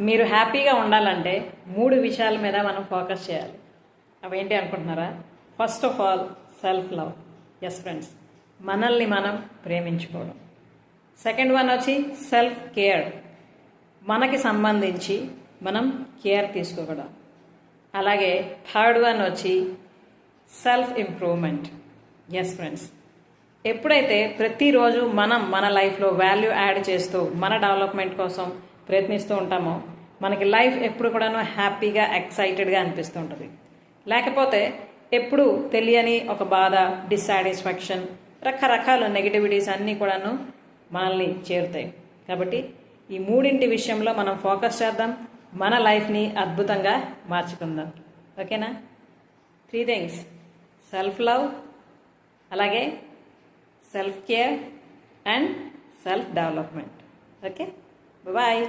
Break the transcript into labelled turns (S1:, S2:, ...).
S1: మీరు హ్యాపీగా ఉండాలంటే 3 విషయాల మీద మనం ఫోకస్ చేయాలి. అవేంటి అనుకుంటున్నారా? First of all self love. Yes friends, మనల్ని మనం ప్రేమించుకోవడం. సెకండ్ వన్ వచ్చి సెల్ఫ్ కేర్, మనకి సంబంధించి మనం కేర్ తీసుకోవడం. అలాగే థర్డ్ వన్ వచ్చి సెల్ఫ్ ఇంప్రూవ్మెంట్. ఎస్ ఫ్రెండ్స్, ఎప్పుడైతే ప్రతిరోజు మనం మన లైఫ్లో వాల్యూ యాడ్ చేస్తూ మన డెవలప్మెంట్ కోసం ప్రయత్నిస్తూ ఉంటామో మనకి లైఫ్ ఎప్పుడు కూడాను హ్యాపీగా ఎక్సైటెడ్గా అనిపిస్తూ ఉంటుంది. లేకపోతే ఎప్పుడు తెలియని ఒక బాధ, డిస్సాటిస్ఫాక్షన్, రకరకాల నెగిటివిటీస్ అన్నీ కూడాను మనల్ని చేరుతాయి. కాబట్టి ఈ 3 విషయంలో మనం ఫోకస్ చేద్దాం, మన లైఫ్ని అద్భుతంగా మార్చుకుందాం. ఓకేనా? 3 థింగ్స్: సెల్ఫ్ లవ్, అలాగే self care and self development. Okay, bye.